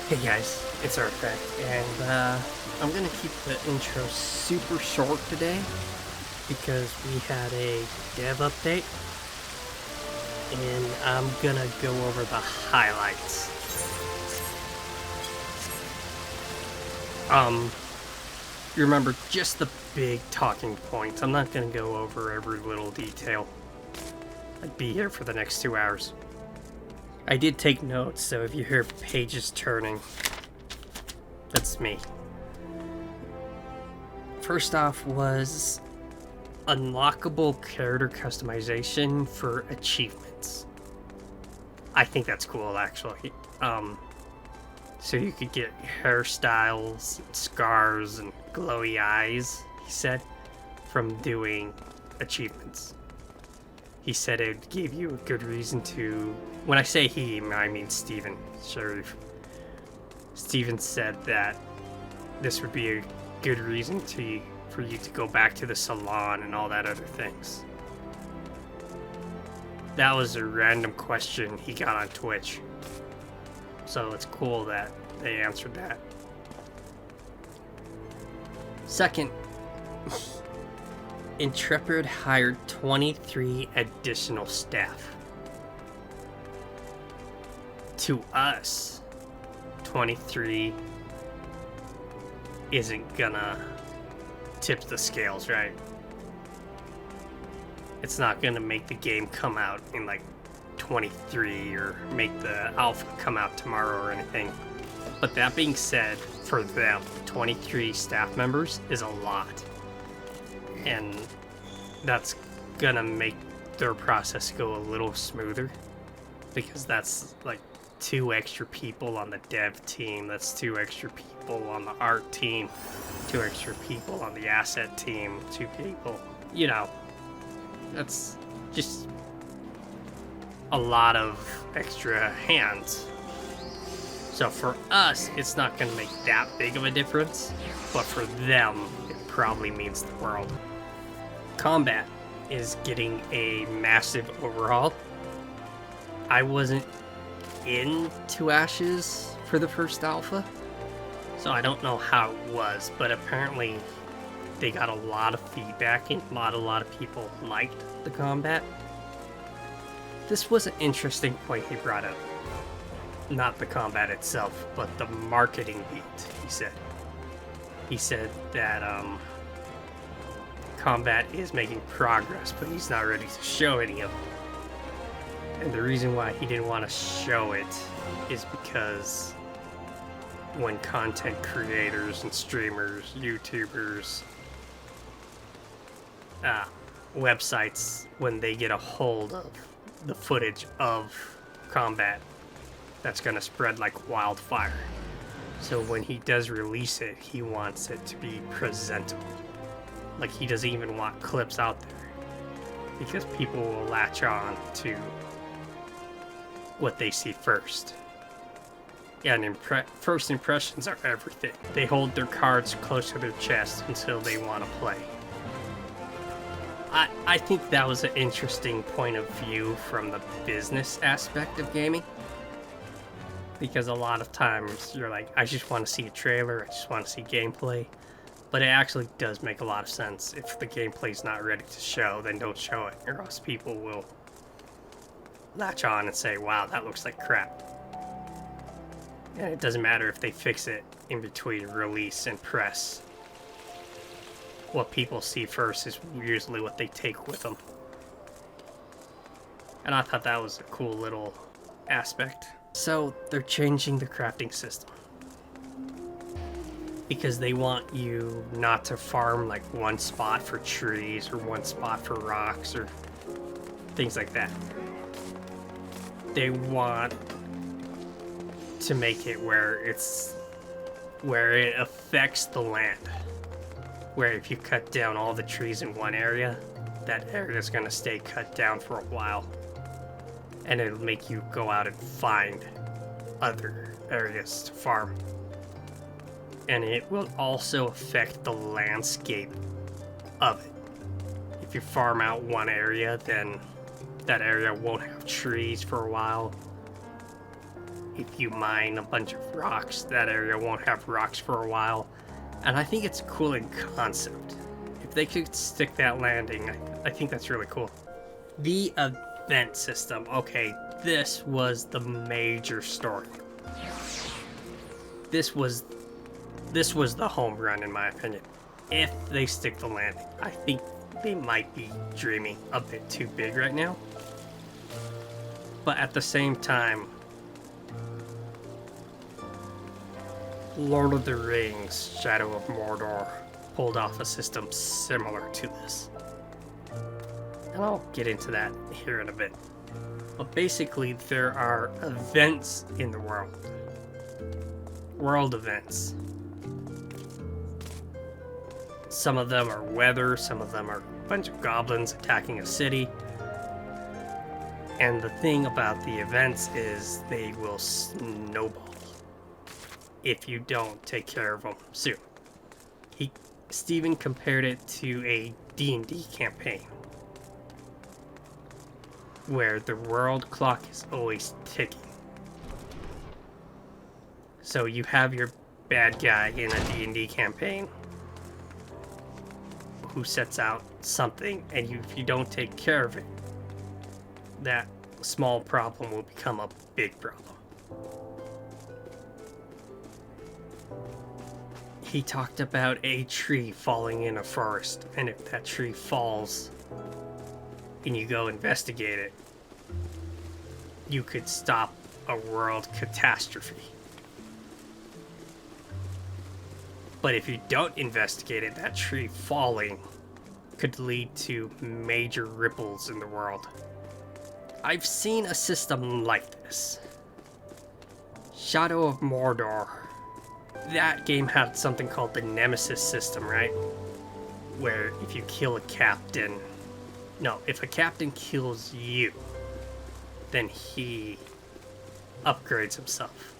Hey guys, it's Artifact, and I'm gonna keep the intro super short today because we had a dev update, and I'm gonna go over the highlights. Remember just the big talking points. I'm not gonna go over every little detail. I'd be here for the next 2 hours. I did take notes, so if you hear pages turning, that's me. First off was unlockable character customization for achievements. I think that's cool, actually. So you could get hairstyles, scars, and glowy eyes, he said, from doing achievements. He said it gave you a good reason to... When I say he, I mean Steven Sharif. Steven said that this would be a good reason for you to go back to the salon and all that other things. That was a random question he got on Twitch. So it's cool that they answered that. Second, Intrepid hired 23 additional staff. To us, 23 isn't gonna tip the scales, right? It's not gonna make the game come out in like 23 or make the alpha come out tomorrow or anything. But that being said, for them, 23 staff members is a lot. And that's gonna make their process go a little smoother, because that's like 2 extra people on the dev team, that's 2 extra people on the art team, 2 extra people on the asset team, 2 people, you know, that's just a lot of extra hands. So for us, it's not going to make that big of a difference, but for them, it probably means the world. Combat is getting a massive overhaul. I wasn't into Ashes for the first alpha, so I don't know how it was, but apparently they got a lot of feedback and a lot of people liked the combat. This was an interesting point he brought up. Not the combat itself, but the marketing beat, he said. He said that combat is making progress, but he's not ready to show any of it. And the reason why he didn't want to show it is because when content creators and streamers, YouTubers, websites, when they get a hold of the footage of combat, that's going to spread like wildfire. So when he does release it, he wants it to be presentable. Like, he doesn't even want clips out there, because people will latch on to what they see first. And first impressions are everything. They hold their cards close to their chest until they want to play. I think that was an interesting point of view from the business aspect of gaming. Because a lot of times you're like, I just want to see a trailer, I just want to see gameplay. But it actually does make a lot of sense. If the gameplay's not ready to show, then don't show it, or else people will latch on and say, wow, that looks like crap. And it doesn't matter if they fix it in between release and press. What people see first is usually what they take with them. And I thought that was a cool little aspect. So they're changing the crafting system, because they want you not to farm like one spot for trees or one spot for rocks or things like that. They want to make it where it affects the land. Where if you cut down all the trees in one area, that area is going to stay cut down for a while. And it'll make you go out and find other areas to farm. And it will also affect the landscape of it. If you farm out one area, then that area won't have trees for a while. if you mine a bunch of rocks, that area won't have rocks for a while. And I think it's a cool in concept. If they could stick that landing, I think that's really cool. The event system. Okay, this was the major story. This was the home run in my opinion. If they stick the landing, I think they might be dreaming a bit too big right now. But at the same time, Lord of the Rings, Shadow of Mordor pulled off a system similar to this. And I'll get into that here in a bit. But basically, there are events in the world. World events. Some of them are weather, some of them are a bunch of goblins attacking a city. And the thing about the events is they will snowball if you don't take care of them soon. Steven compared it to a D&D campaign where the world clock is always ticking. So you have your bad guy in a D&D campaign who sets out something, and if you don't take care of it, that small problem will become a big problem. He talked about a tree falling in a forest, and if that tree falls and you go investigate it, you could stop a world catastrophe. But if you don't investigate it, that tree falling could lead to major ripples in the world. I've seen a system like this. Shadow of Mordor. That game had something called the Nemesis system, right? Where if you kill a captain... No, if a captain kills you, then he upgrades himself.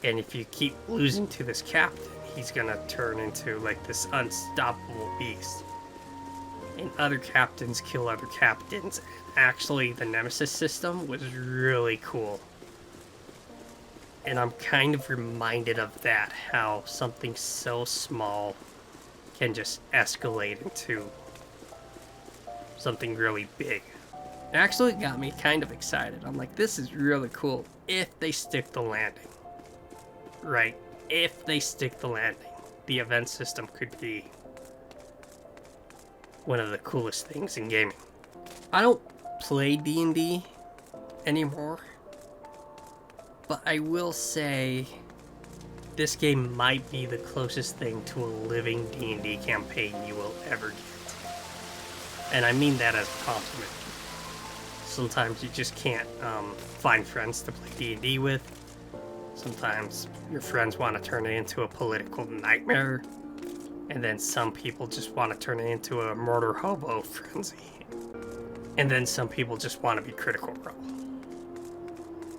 And if you keep losing to this captain, he's gonna turn into like this unstoppable beast. And other captains kill other captains. Actually, the Nemesis system was really cool. And I'm kind of reminded of that, how something so small can just escalate into something really big. It actually got me kind of excited. I'm like, this is really cool if they stick the landing. Right, if they stick the landing, the event system could be one of the coolest things in gaming. I don't play D&D anymore, but I will say this game might be the closest thing to a living D&D campaign you will ever get. And I mean that as a compliment. Sometimes you just can't find friends to play D&D with. Sometimes your friends want to turn it into a political nightmare. And then some people just want to turn it into a murder hobo frenzy. And then some people just want to be Critical Role.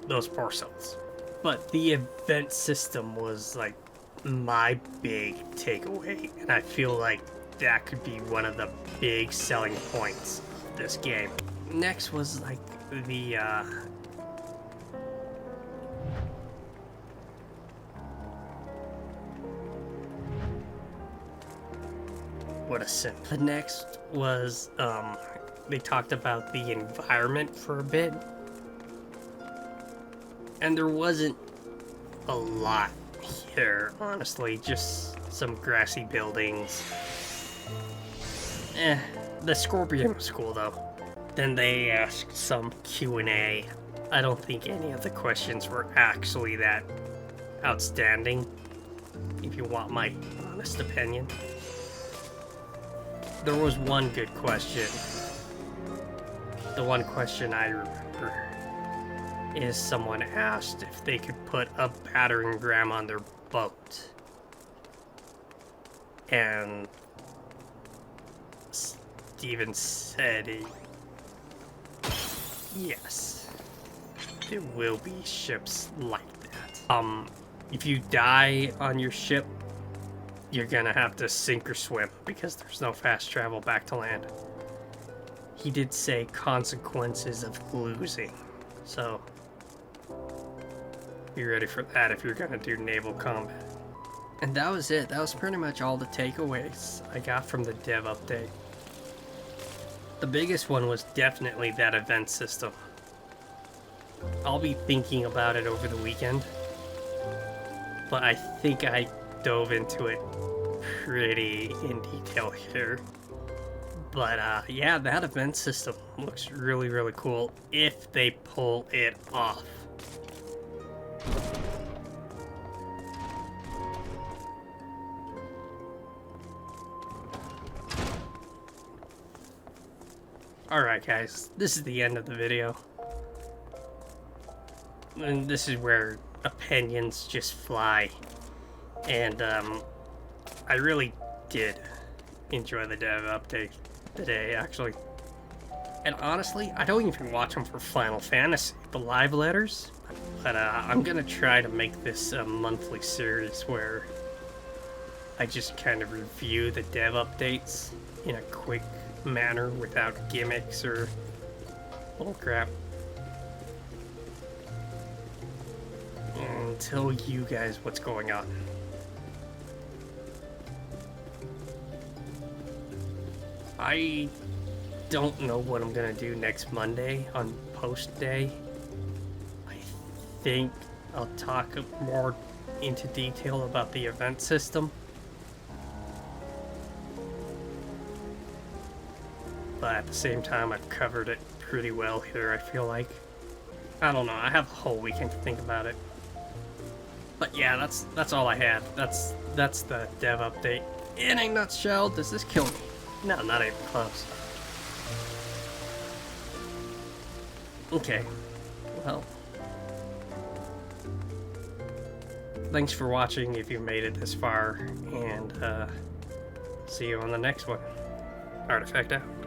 Those poor souls. But the event system was like my big takeaway. And I feel like that could be one of the big selling points of this game. Next was like the what a simp. The next was they talked about the environment for a bit. And there wasn't a lot here, honestly, just some grassy buildings. The Scorpion was cool though. Then they asked some Q&A. I don't think any of the questions were actually that outstanding, if you want my honest opinion. There was one good question. The one question I remember is someone asked if they could put a battering ram on their boat. And Steven said yes, there will be ships like that. If you die on your ship, you're gonna have to sink or swim because there's no fast travel back to land. He did say consequences of losing, so Be ready for that if you're gonna do naval combat. And that was it. That was pretty much all the takeaways I got from the dev update. The biggest one was definitely that event system. I'll be thinking about it over the weekend, but I think I dove into it pretty in detail here. But yeah, that event system looks really, really cool if they pull it off. Alright guys, this is the end of the video. And this is where opinions just fly. And I really did enjoy the dev update today, actually. And honestly, I don't even watch them for Final Fantasy, the live letters. But I'm gonna try to make this a monthly series where I just kind of review the dev updates in a quick manner without gimmicks or bullcrap. And tell you guys what's going on. I don't know what I'm gonna do next Monday on post day. I think I'll talk more into detail about the event system. But at the same time, I've covered it pretty well here, I feel like. I don't know, I have a whole weekend to think about it. But yeah, that's all I had. That's the dev update. In a nutshell, does this kill me? No, not even close. Okay, well. Thanks for watching if you made it this far, and see you on the next one. Artifact out.